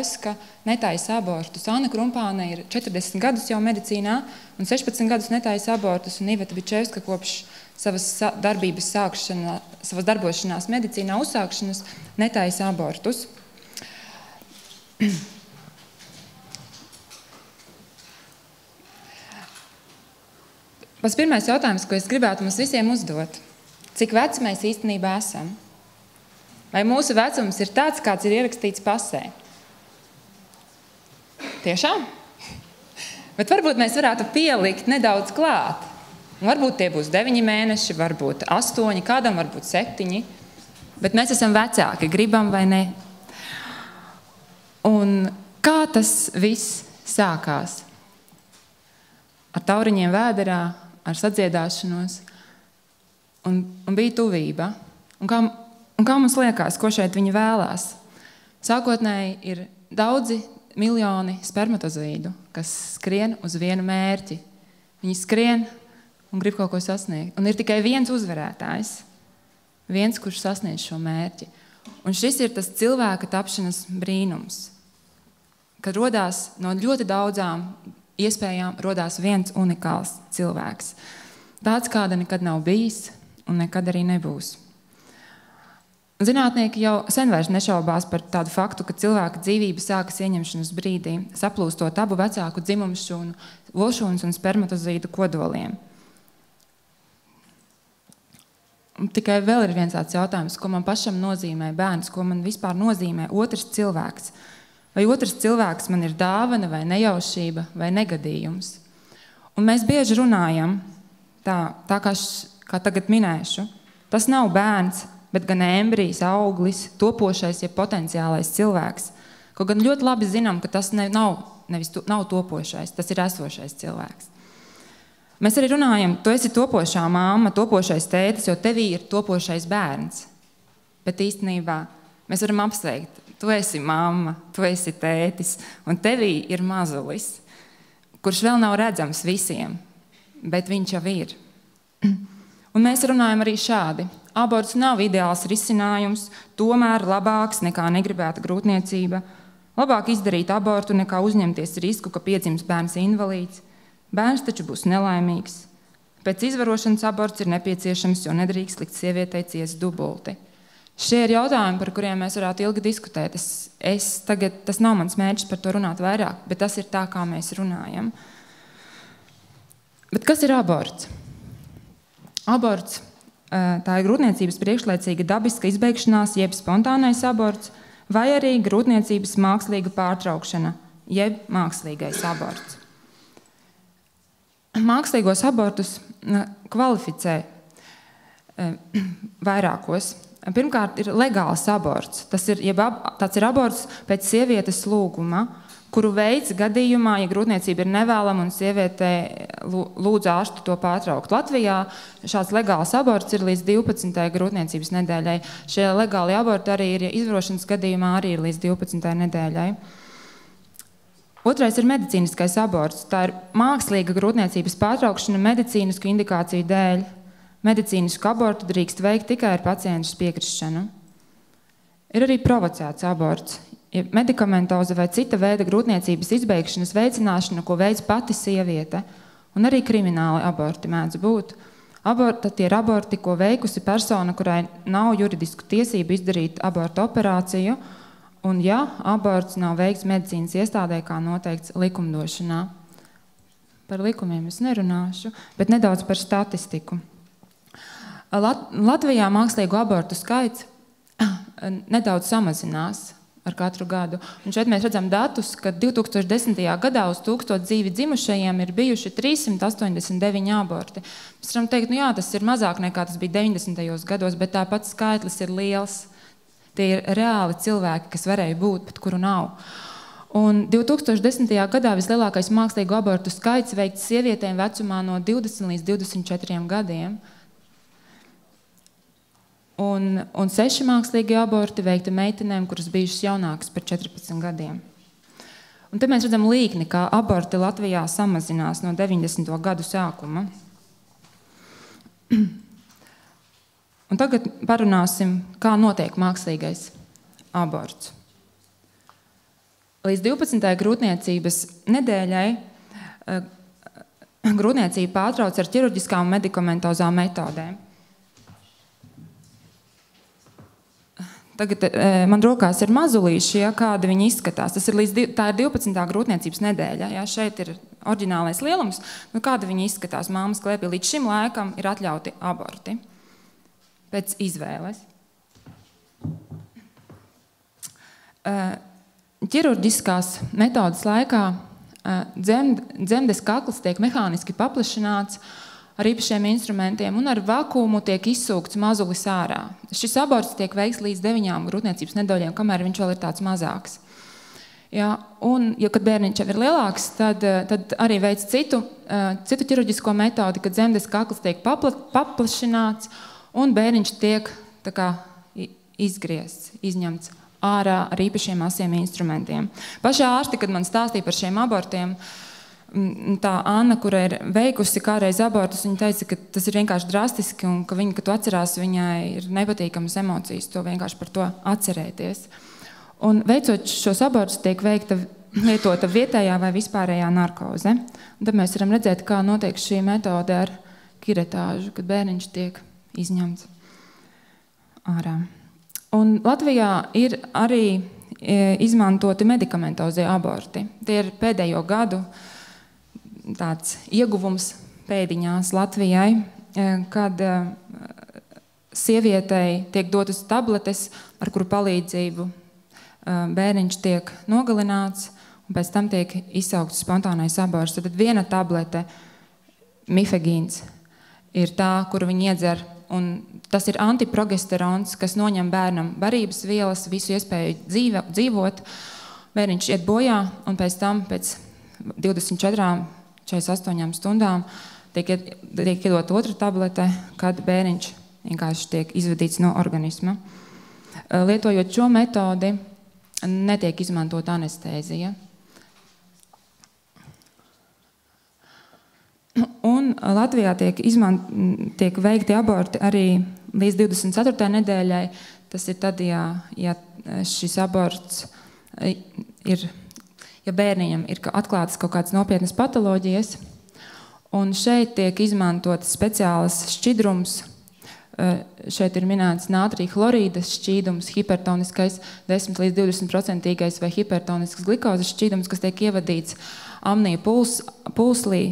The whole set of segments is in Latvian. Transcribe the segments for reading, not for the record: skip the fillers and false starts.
Viļčevska netaisa abortus. Anna Krumpāne ir 40 gadus jau medicīnā un 16 gadus netaisa abortus, un Iveta Viļčevska kopš savas darbības sākšanā, savas darbošanās medicīnā uzsākšanas netaisa abortus. Pats pirmais jautājums, ko es gribētu mums visiem uzdot. Cik veci mēs īstenībā esam? Vai mūsu vecums ir tāds, kāds ir ierakstīts pasē? Tiešām? Bet varbūt mēs varētu pielikt nedaudz klāt. Varbūt tie būs 9 mēneši, varbūt 8, kādam varbūt 7. Bet mēs esam vecāki, gribam vai ne. Un kā tas viss sākās? Ar tauriņiem vēderā, ar sadziedāšanos, un bija tuvība. Un kā mums liekas, ko šeit viņi vēlās? Sākotnēji ir daudzi miljoni spermatozoīdu, kas skrien uz vienu mērķi. Viņi skrien un grib kaut ko sasniegt. Un ir tikai viens uzvarētājs, viens, kurš sasniedz šo mērķi. Un šis ir tas cilvēka tapšanas brīnums, kad rodās no ļoti daudzām iespējām rodās viens unikāls cilvēks. Tāds, kāda nekad nav bijis un nekad arī nebūs. Zinātnieki jau sen vairs nešaubās par tādu faktu, ka cilvēka dzīvība sākas ieņemšanas brīdī, saplūstot abu vecāku dzimumu šūnu, lošūnas un spermatozoīdu kodoliem. Un tikai vēl ir viens tāds jautājums, ko man pašam nozīmē bērns, ko man vispār nozīmē otrs cilvēks. Vai otrs cilvēks man ir dāvana, vai nejaušība, vai negadījums. Un mēs bieži runājam, tā kā tagad minēšu, tas nav bērns, bet gan embrijs, auglis, topošais, ja potenciālais cilvēks. Kaut gan ļoti labi zinām, ka tas nav topošais, tas ir esošais cilvēks. Mēs arī runājam, tu esi topošā māma, topošais tētis, jo tevī ir topošais bērns. Bet īstenībā mēs varam apsveikt, tu esi mamma, tu esi tētis, un tevī ir mazulis, kurš vēl nav redzams visiem, bet viņš jau ir. Un mēs runājam arī šādi. Aborts nav ideāls risinājums, tomēr labāks nekā negribēta grūtniecība. Labāk izdarīt abortu nekā uzņemties risku, ka piedzims bērns invalīds. Bērns taču būs nelaimīgs. Pēc izvarošanas aborts ir nepieciešams, jo nedrīkst likt sievietei ciest dubulti. Šie ir jautājumi, par kuriem mēs varētu ilgi diskutēt. Tas nav mans mērķis par to runāt vairāk, bet tas ir tā, kā mēs runājam. Bet kas ir aborts? Aborts, tā ir grūtniecības priekšlaicīga dabiska izbeigšanās, jeb spontānais aborts, vai arī grūtniecības mākslīga pārtraukšana, jeb mākslīgais aborts. Mākslīgos abortus kvalificē vairākos. Pirmkārt, ir legāls aborts. Tāds ir aborts pēc sievietes lūguma, kuru veids gadījumā, ja grūtniecība ir nevēlama un sieviete lūdz ārstu to pārtraukt. Latvijā šāds legāls aborts ir līdz 12. grūtniecības nedēļai. Šie legāli aborti arī ir izvarošanas gadījumā arī ir līdz 12. nedēļai. Otrais ir medicīniskais aborts. Tā ir mākslīga grūtniecības pārtraukšana medicīnisku indikāciju dēļ. Medicīnisku abortu drīkst veikt tikai ar pacientu piekrišanu. Ir arī provocēts aborts. Medikamentoza vai cita veida grūtniecības izbeigšanas veicināšana, ko veic pati sieviete, un arī krimināli aborti mēdz būt. Tie ir aborti, ko veikusi persona, kurai nav juridisku tiesību izdarīt abortu operāciju, un ja aborts nav veikts medicīnas iestādē, kā noteikts likumdošanā. Par likumiem es nerunāšu, bet nedaudz par statistiku. Latvijā mākslīgo abortu skaits nedaudz samazinās ar katru gadu. Un šeit mēs redzam datus, ka 2010. gadā uz 1000 dzīvi dzimušajiem ir bijuši 389 aborti. Mēs varam teikt, jā, tas ir mazāk nekā tas bija 90. gados, bet tāpat skaitlis ir liels. Tie ir reāli cilvēki, kas varēja būt, bet kuru nav. Un 2010. gadā vislielākais mākslīgo abortu skaits veikts sievietēm vecumā no 20 līdz 24 gadiem. Un 6 mākslīgi aborti veikti meitenēm, kuras bijušas jaunākas par 14 gadiem. Un te mēs redzam līkni, kā aborti Latvijā samazinās no 90. gadu sākuma. Un tagad parunāsim, kā notiek mākslīgais aborts. Līdz 12. grūtniecības nedēļai grūtniecību pārtrauc ar ķirurģiskām un medikamentozām metodēm. Tagad man rokās ir mazulīši, ja, kādi viņi izskatās. Tā ir 12. grūtniecības nedēļa. Ja, šeit ir oriģinālais lielums. Nu, kādi viņi izskatās māmas klēpī. Līdz šim laikam ir atļauti aborti pēc izvēles. Ķirurģiskās metodas laikā dzemdes kakls tiek mehāniski paplašināts ar īpašiem instrumentiem un ar vakuumu tiek izsūkts mazulis ārā. Šis aborts tiek veikts līdz 9 grūtniecības nedēļām, kamēr viņš vēl ir tāds mazāks. Ja, un, kad bērniņš jau ir lielāks, tad arī veic citu ķirurģisko metodi, kad dzemdes kakls tiek paplašināts un bērniņš tiek tā kā izgriezts, izņemts ārā ar īpašiem asiem instrumentiem. Pašā ārsti, kad man stāstīja par šiem abortiem, tā Anna, kura ir veikusi kādreiz abortus, viņa teica, ka tas ir vienkārši drastiski un ka viņa, kad tu atcerās, viņai ir nepatīkamas emocijas, to vienkārši par to atcerēties. Un veicot šos abortus tiek lietota vietējā vai vispārējā narkoze. Un tad mēs varam redzēt, kā notiek šī metode ar kiretāžu, kad bērniņš tiek izņemts ārā. Un Latvijā ir arī izmantoti medikamentozie aborti. Tie ir pēdējo gadu tāds ieguvums pēdiņās Latvijai, kad sievietei tiek dotas tabletes, ar kuru palīdzību bērniņš tiek nogalināts, un pēc tam tiek izsaukts spontānais aborts. Tad viena tablete, mifegīns, ir tā, kuru viņi iedzer, un tas ir antiprogesterons, kas noņem bērnam barības vielas, visu iespēju dzīvot. Bērniņš iet bojā, un pēc tam, pēc 48 stundām tiek iedot otra tablete, kad bērniņš vienkārši tiek izvadīts no organisma. Lietojot šo metodi, netiek izmantot anestēzija. Un Latvijā tiek veikti aborti arī līdz 24. nedēļai. Tas ir tad, ja šis aborts ir, ja bērniņam ir atklātas kaut kādas nopietnas patoloģijas, un šeit tiek izmantotas speciālas šķidrums. Šeit ir minēts nātrija chlorīdas šķīdums, hipertoniskais 10 līdz 20% vai hipertonisks glikozes šķīdums, kas tiek ievadīts amnija pulslī,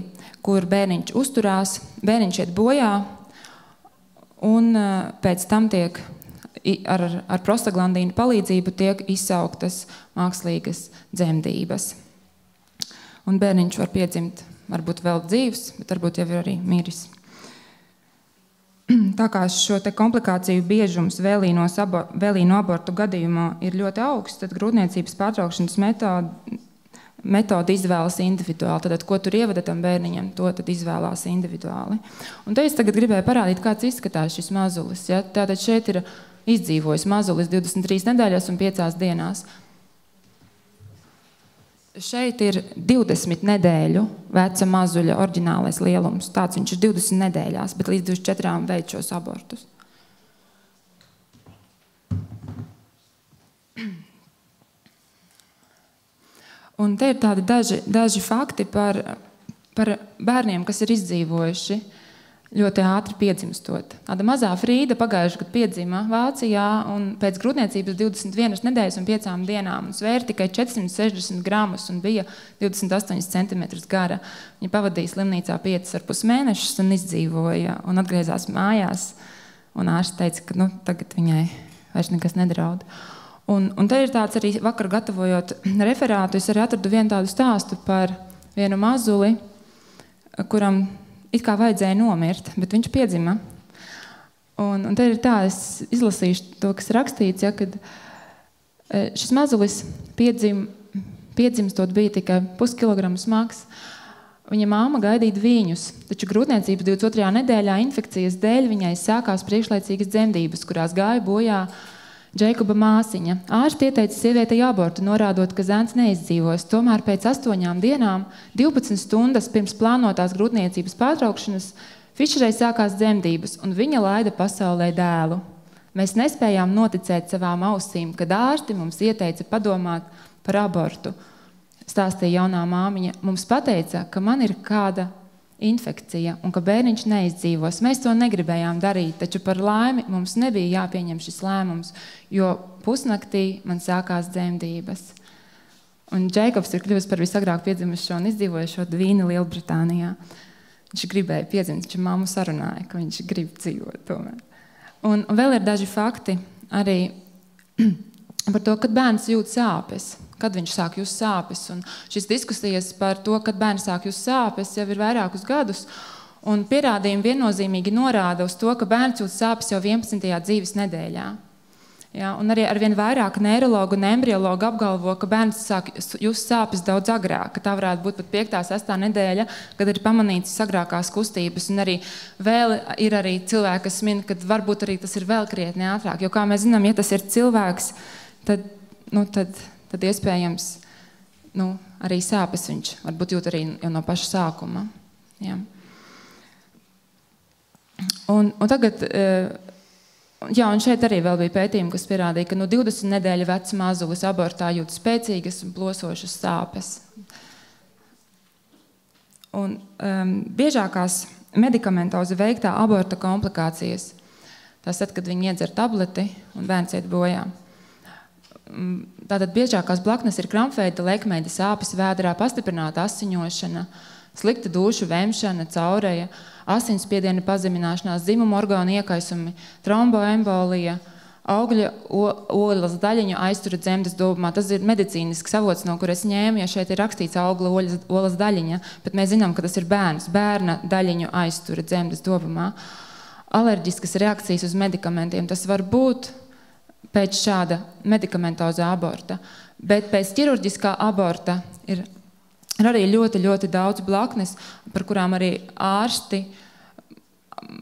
kur bērniņš uzturās, bērniņš iet bojā, un pēc tam tiek ar prostaglandīnu palīdzību tiek izsauktas mākslīgas dzemdības. Un bērniņš var piedzimt, varbūt vēl dzīvs, bet varbūt jau ir arī miris. Tā kā šo te komplikāciju biežums vēlīno abortu gadījumā ir ļoti augsts, tad grūtniecības pārtraukšanas metodi izvēlas individuāli. Tad, ko tur ievada tam bērniņam, to tad izvēlās individuāli. Un te es tagad gribēju parādīt, kāds izskatās šis mazulis. Ja? Tātad šeit ir izdzīvojis mazulis 23 nedēļās un 5 dienās. Šeit ir 20 nedēļu veca mazuļa oriģinālais lielums. Tāds viņš ir 20 nedēļās, bet līdz 24 veic šos abortus. Un te ir tādi daži fakti par bērniem, kas ir izdzīvojuši ļoti ātri piedzimstot. Tāda mazā Frīda pagājuši gadu piedzima Vācijā un pēc grūtniecības 21 nedēļas un 5 dienām un svēra tikai 460 gramus un bija 28 centimetrus gara. Viņa pavadīja slimnīcā 5,5 mēnešus un izdzīvoja un atgriezās mājās. Un ārsts teica, ka tagad viņai vairs nekas nedraud. Un te ir tāds arī vakar gatavojot referātu, es arī atradu vienu tādu stāstu par vienu mazuli, kuram it kā vajadzēja nomirt, bet viņš piedzima. Un te ir tā, es izlasīšu to, kas rakstīts, ja, kad šis mazulis piedzimstot bija tikai puskilogramu smags. Viņa māma gaidīja viņus, taču grūtniecības 22. nedēļā infekcijas dēļ viņai sākās priekšlaicīgas dzemdības, kurās gāja bojā Džeikoba māsiņa. Ārsti ieteica sievietei abortu, norādot, ka zēns neizdzīvos. Tomēr pēc 8 dienām, 12 stundas pirms plānotās grūtniecības pārtraukšanas, Fišerei sākās dzemdības, un viņa laida pasaulē dēlu. Mēs nespējām noticēt savām ausīm, kad ārsti mums ieteica padomāt par abortu, stāstīja jaunā māmiņa, mums pateica, ka man ir kāda infekcija un ka bērniņš neizdzīvos. Mēs to negribējām darīt, taču par laimi mums nebija jāpieņem šis lēmums, jo pusnaktī man sākās dzemdības. Un Džeikobs ir kļuvis par visagrāk piedzimušo un izdzīvojušo Dvīni Lielbritānijā. Viņš gribēja piedzimt, taču mammu sarunāja, ka viņš grib dzīvot tomēr. Un vēl ir daži fakti arī par to, kad bērns jūt sāpes, kad viņš sāk just sāpes. Un šis diskusijas par to, kad bērns sāk just sāpes, jau ir vairākus gadus, un pierādījumi viennozīmīgi norāda uz to, ka bērns jūt sāpes jau 11. dzīves nedēļā. Ja, un arī arvien vairāk neirologu un embriologu apgalvo, ka bērns sāk just sāpes daudz agrāk, ka tā varētu būt pat 5. 6. nedēļa, kad ir pamanītas agrākās kustības. Un arī vēl ir arī cilvēki, kas min, ka varbūt arī tas ir vēl krietni ātrāk. Jo, kā mēs zinām, ja tas ir cilvēks, tad iespējams arī sāpes viņš varbūt jūt arī jau no paša sākuma. Ja. Un tagad... Jā, un šeit arī vēl bija pētījumi, kas pierādīja, ka 20 nedēļu veca mazulis abortā jūt spēcīgas un plosošas sāpes. Un biežākās medikamentozi veiktā aborta komplikācijas, tas tad, kad viņi iedzer tableti un bērns iet bojā. Tātad biežākās blaknes ir krampveida, lekmeida, sāpes vēderā, pastiprināta asiņošana, slikta dušu vemšana, caureja, asinsspiediena pazemināšanās, dzimuma orgānu iekaisumi, tromboembolija, augļa olas daļiņu aiztura dzemdes dobumā. Tas ir medicīnisks avots, no kur es ņēmu, ja šeit ir rakstīts augļa olas daļiņa, bet mēs zinām, ka tas ir bērns, bērna daļiņu aiztura dzemdes dobumā. Alerģiskas reakcijas uz medikamentiem, tas var būt pēc šāda medikamentozā aborta, bet pēc ķirurģiskā aborta ir arī ļoti, ļoti daudz blaknes, par kurām arī ārsti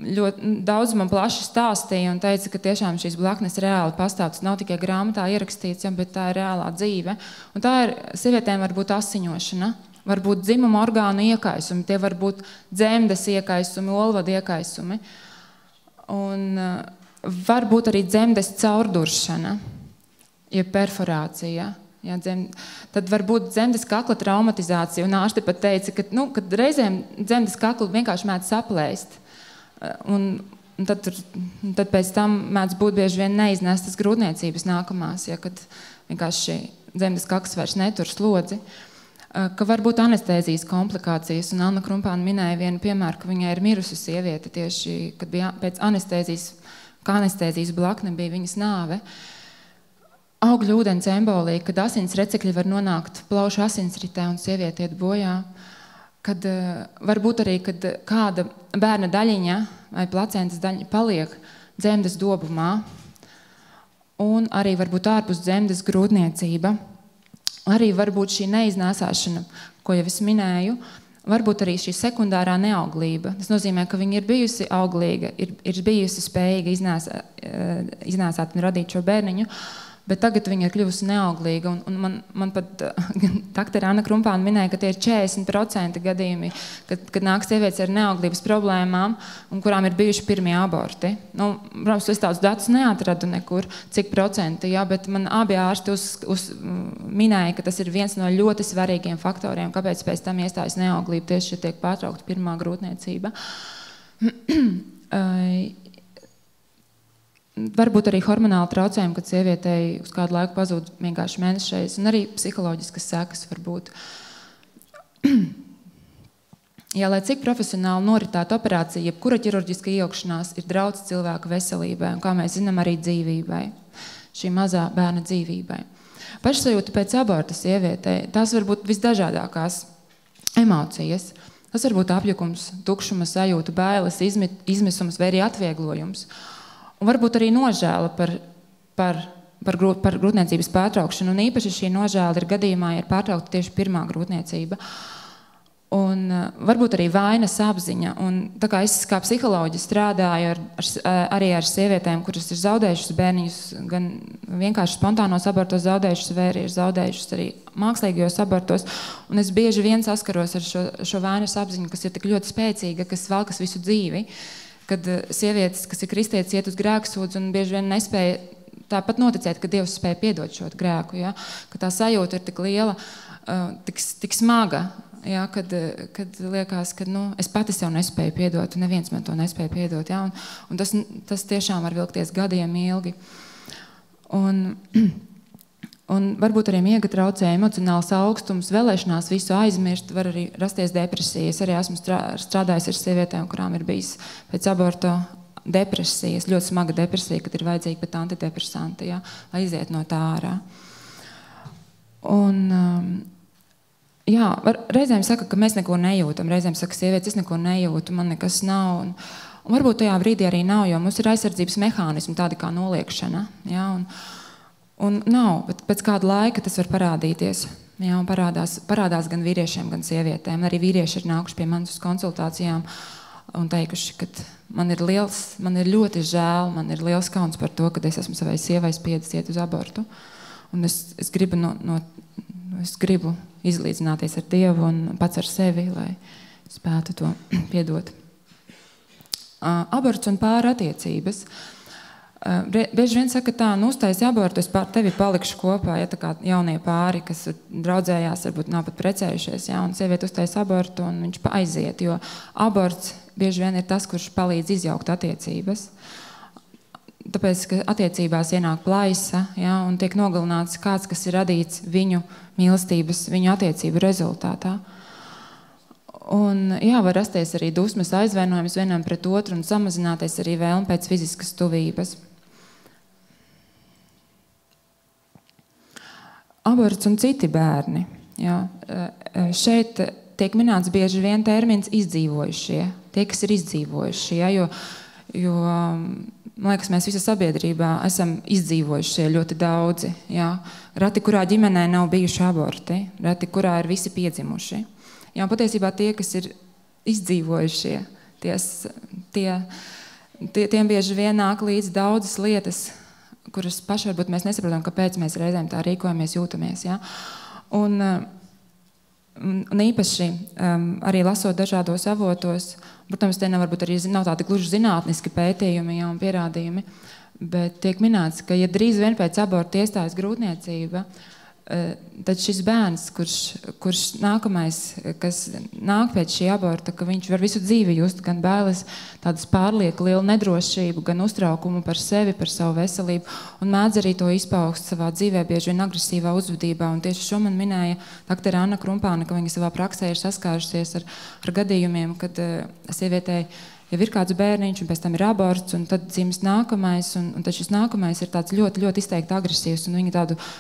ļoti daudz man plaši stāstīja un teica, ka tiešām šīs blaknes reāli pastāv. Tas nav tikai grāmatā ierakstīts, ja, bet tā ir reālā dzīve. Un tā ir, sievietēm var būt asiņošana, var būt dzimuma orgānu iekaisumi, tie var būt dzemdes iekaisumi, olvadu iekaisumi. Un var būt arī dzemdes caurduršana, ja perforācija. Jā, tad var būt dzemdes kakla traumatizācija, un ārsti pat teica, ka, kad reizēm dzemdes kaklu vienkārši mēdz saplēst, un tad pēc tam mēdz būt bieži vien neiznēstas grūtniecības nākamās, ja, kad vienkārši dzemdes kakls vairs netur slodzi, ka var būt anestēzijas komplikācijas, un Anna Krumpāna minēja vienu piemēru, ka viņai ir mirusi sieviete tieši, kad bija pēc anestēzijas, kā anestēzijas blakne bija viņas nāve. Augļu ūdens embolija, kad asins recekļi var nonākt plaušu asinsritē un sieviete iet bojā. Kad varbūt arī, kad kāda bērna daļiņa vai placentas daļiņa paliek dzemdes dobumā, un arī varbūt ārpus dzemdes grūtniecība. Arī varbūt šī neiznēsāšana, ko jau es minēju, varbūt arī šī sekundārā neauglība. Tas nozīmē, ka viņa ir bijusi auglīga, ir bijusi spējīga iznēsāt un radīt šo bērniņu, bet tagad viņa ir kļuvusi neauglīga. Un man pat doktora Anna Krumpāna minēja, ka tie ir 40% gadījumi, kad nāk sievietes ar neauglības problēmām, un kurām ir bijuši pirmie aborti. Protams, es tādus datus neatradu nekur, cik procenti, jā, bet man abi ārsti minēja, ka tas ir viens no ļoti svarīgiem faktoriem, kāpēc pēc tam iestājas neauglība, tieši, ja tiek pārtraukta pirmā grūtniecība. Varbūt arī hormonāli traucējumi, kad sievietei uz kādu laiku pazūd vienkārši mēnešreiz, un arī psiholoģiskas sekas var būt. Jā, lai cik profesionāli noritētu operācija, jebkura ķirurģiska iejaukšanās ir draudz cilvēka veselībai, un kā mēs zinām, arī dzīvībai, šī mazā bērna dzīvībai. Pašsajūta pēc aborta sievietei, tās var būt visdažādākās emocijas. Tas var būt apjukums, tukšuma sajūta, bailes, izmisums vai arī atvieglojums. Un varbūt arī nožēla par grūtniecības pārtraukšanu, un īpaši šī nožēla ir gadījumā, ja ir pārtraukta tieši pirmā grūtniecība. Un varbūt arī vainas apziņa. Un tā kā es kā psiholoģi strādāju arī ar sievietēm, kuras ir zaudējušas bērniņus, gan vienkārši spontānos abortos zaudējušas, vai arī ir zaudējušas arī mākslīgajos abortos. Un es bieži vien saskaros ar šo vainas apziņu, kas ir tik ļoti spēcīga, kas valkas visu dzīvi. Kad sievietes, kas ir kristietis, iet uz grēksūdzi un bieži vien nespēja tāpat noticēt, ka Dievs spēja piedot šo grēku, ja? Ka tā sajūta ir tik liela, tik smaga, ja? Kad liekas, ka es pati sev nespēju piedot, un neviens man to nespēja piedot, ja? Un tas tiešām var vilkties gadiem ilgi. Un varbūt arī miega traucēja, emocionāls augstums, vēlēšanās visu aizmirst, var arī rasties depresija. Es arī esmu strādājusi ar sievietēm, kurām ir bijis pēc aborta depresijas, ļoti smaga depresija, kad ir vajadzīgi pat antidepresanti, ja, lai iziet no tā ārā. Un, reizēm saka, ka mēs neko nejūtam, reizēm saka, sievietes, es neko nejūtu, man nekas nav. Un varbūt tajā brīdī arī nav, jo mums ir aizsardzības mehānismi, tādi kā noliekšana, ja, un nav, bet pēc kāda laika tas var parādīties. Jā, un parādās gan vīriešiem, gan sievietēm. Arī vīrieši ir nākuši pie manis uz konsultācijām un teikuši, ka man ir ļoti žēl, man ir liels kauns par to, ka es esmu savai sievai spiedis iet uz abortu. Un es gribu izlīdzināties ar Dievu un pats ar sevi, lai spētu to piedot. Aborts un pārattiecības. Bieži vien saka tā, uztaisi abortu, es pār tevi palikšu kopā, ja tā kā jaunie pāri, kas draudzējās, varbūt nav pat precējušies, ja, un sieviete uztaisi abortu un viņš aiziet, jo aborts bieži vien ir tas, kurš palīdz izjaukt attiecības. Tāpēc, ka attiecībās ienāk plaisa, ja, un tiek nogalināts kāds, kas ir radīts viņu mīlestības, viņu attiecību rezultātā. Un jā, var rasties arī dusmas aizvainojums vienam pret otru un samazināties arī vēlme pēc fiziskas tuvības. Aborts un citi bērni. Jā. Šeit tiek minēts bieži vien termins izdzīvojušie, tie, kas ir izdzīvojušie, ja, jo man liekas, mēs visa sabiedrībā esam izdzīvojušie ļoti daudzi. Jā. Reti, kurā ģimenē nav bijuši aborti, reti, kurā ir visi piedzimuši. Jā, patiesībā tie, kas ir izdzīvojušie, tiem bieži vien nāk līdz daudzas lietas, kuras paši varbūt mēs nesaprotam, kāpēc mēs reizēm tā rīkojamies, jūtamies. Ja? Un īpaši arī lasot dažādos avotos, protams, te nav tādi gluži zinātniski pētījumi, ja, un pierādījumi, bet tiek minēts, ka ja drīz vien pēc aborta iestājas grūtniecība, tad šis bērns, kurš nākamais, kas nāk pēc šī aborta, ka viņš var visu dzīvi just gan bailes, tādas pārlieku lielu nedrošību, gan uztraukumu par sevi, par savu veselību, un mēdz arī to izpaust savā dzīvē, bieži vien agresīvā uzvedībā. Un tieši šo man minēja doktora Anna Krumpāne, ka viņa savā praksē ir saskārusies ar gadījumiem, kad sievietei jau ir kāds bērniņš, un pēc tam ir aborts, un tad dzimst nākamais, un tad šis nākamais ir tāds ļoti, ļoti izteikti agresīvs, un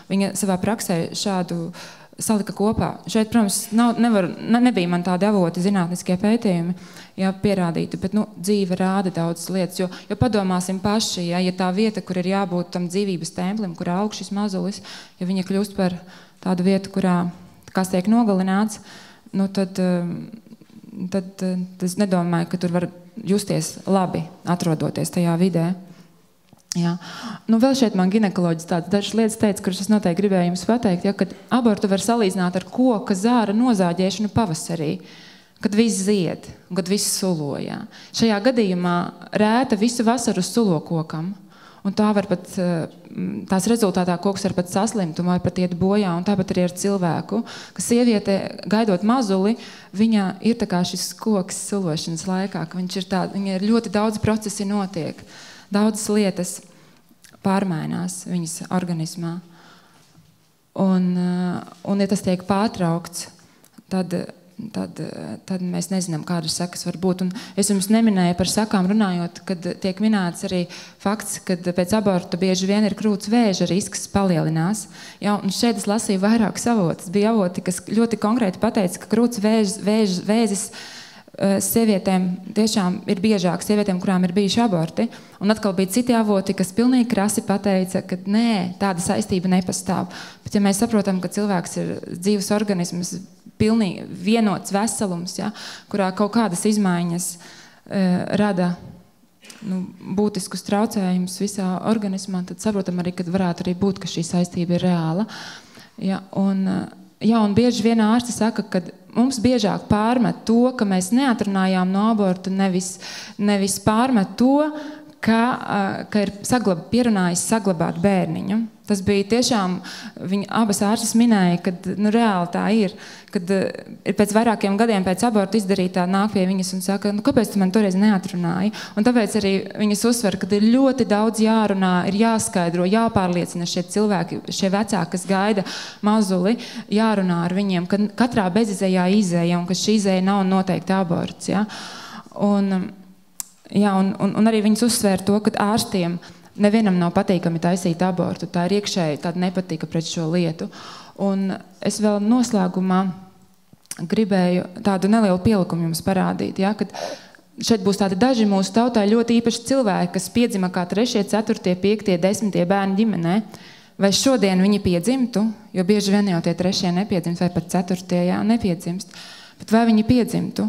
viņa savā praksē šādu salika kopā. Šeit, protams, nebija man tādi avoti zinātniskie pētījumi, ja, pierādīti, bet dzīve rāda daudzas lietas, jo padomāsim paši, ja tā vieta, kur ir jābūt tam dzīvības templim, kurā aug šis mazulis, ja viņa kļūst par tādu vietu, kurā kāds tiek nogalināts, tad es nedomāju, ka tur var justies labi, atrodoties tajā vidē. Jā. Vēl šeit man ginekoloģis dažas lietas teica, kuras es noteikti gribēju jums pateikt, ja, kad abortu var salīdzināt ar koka zāra nozāģēšanu pavasarī, kad viss zied, kad viss sulo. Jā. Šajā gadījumā rēta visu vasaru sulo kokam. Un tās rezultātā koks var pat saslimt un var pat iet bojā, un tāpat arī ar cilvēku, ka sieviete, gaidot mazuli, viņa ir tā kā šis koks sulošanas laikā, ka viņa ir ļoti daudz procesi notiek, daudzas lietas pārmainās viņas organismā. Un ja tas tiek pārtraukts, tad mēs nezinām, kādas sekas var būt. Un es jums neminēju par sakām runājot, kad tiek minēts arī fakts, kad pēc aborta bieži vien ir krūts vēža risks palielinās. Ja, un šeit es lasīju vairākus avotus. Bija avoti, kas ļoti konkrēti pateica, ka krūts vēzis sievietēm tiešām ir biežāk sievietēm, kurām ir bijuši aborti. Un atkal bija citi avoti, kas pilnīgi krasi pateica, ka nē, tāda saistība nepastāv. Bet ja mēs saprotam, ka cilvēks ir dzīves organisms, pilnīgi vienots veselums, ja, kurā kaut kādas izmaiņas rada būtiskus traucējumus visā organismā, tad saprotam arī, ka varētu arī būt, ka šī saistība ir reāla. Ja, un bieži vien ārsti saka, ka mums biežāk pārmet to, ka mēs neatrunājām no abortu, nevis pārmet to, ka ir pierunājis saglabāt bērniņu. Tas bija tiešām, viņa abas ārstas minēja, ka reāli tā ir, kad ir pēc vairākiem gadiem pēc abortu izdarītā nāk pie viņas un saka, kāpēc tu man toreiz neatrunāji? Un tāpēc arī viņas uzsver, ka ir ļoti daudz jārunā, ir jāskaidro, jāpārliecina šie cilvēki, šie vecāki, kas gaida mazuli, jārunā ar viņiem, ka katrā bezizējā izēja un ka šī izēja nav noteikti aborts. Ja? Un arī viņas uzsvēra to, ka ārstiem nevienam nav patīkami taisīt abortu. Tā ir iekšēji tāda nepatika pret šo lietu. Un es vēl noslēgumā gribēju tādu nelielu pielikumu jums parādīt. Ja, kad šeit būs tādi daži mūsu tautā ļoti īpaši cilvēki, kas piedzima kā 3., 4., 5., 10. bērni ģimenē. Vai šodien viņi piedzimtu, jo bieži vien jau tie 3. nepiedzimst, vai pat 4. nepiedzimst. Bet vai viņi piedzimtu?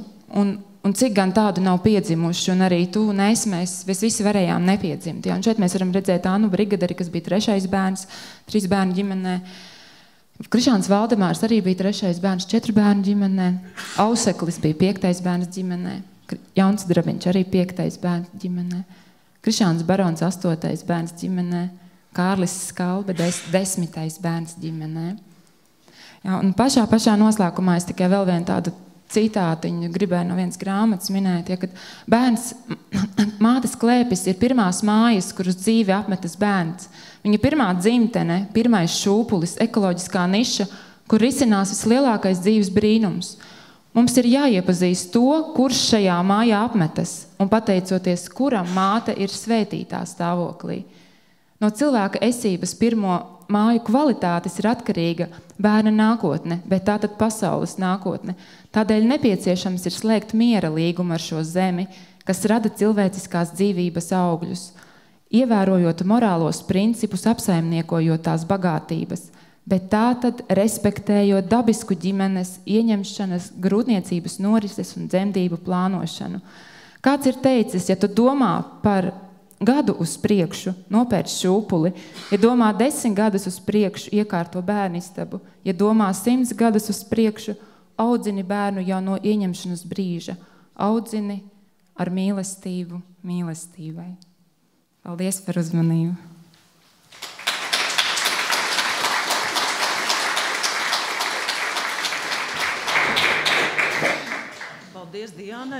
Un cik gan tādu nav piedzimuši, un arī tu un es, mēs visi varējām nepiedzimt. Ja? Un šeit mēs varam redzēt Annu Brigaderi, kas bija 3. bērns, 3 bērnu ģimenē. Krišāns Valdemārs arī bija 3. bērns, 4 bērnu ģimenē. Auseklis bija 5. bērns ģimenē. Jauns Drabiņš arī 5. bērns ģimenē. Krišāns Barons 8. bērns ģimenē. Kārlis Skalbe 10. bērns ģimenē. Ja, un pašā noslēgumā es tikai vēl vienu tādu citātiņu gribēju no vienas grāmatas minēt, ja, kad mātes klēpis ir pirmās mājas, kuras dzīvi apmetas bērns. Viņa pirmā dzimtene, pirmais šūpulis, ekoloģiskā niša, kur risinās vislielākais dzīves brīnums. Mums ir jāiepazīst to, kurš šajā mājā apmetas, un pateicoties, kuram māte ir svētītā stāvoklī. No cilvēka esības pirmo māju kvalitātes ir atkarīga bērna nākotne, bet tātad pasaules nākotne. Tādēļ nepieciešams ir slēgt miera līgumu ar šo zemi, kas rada cilvēciskās dzīvības augļus, ievērojot morālos principus, apsaimniekojot tās bagātības, bet tātad respektējot dabisku ģimenes ieņemšanas, grūtniecības norises un dzemdību plānošanu. Kāds ir teicis, ja tu domā par gadu uz priekšu, nopērc šūpuli, ja domā 10 gadus uz priekšu, iekārto bērnistabu, ja domā 100 gadus uz priekšu, audzini bērnu jau no ieņemšanas brīža, audzini ar mīlestību mīlestībai. Paldies par uzmanību! Paldies, Diānai!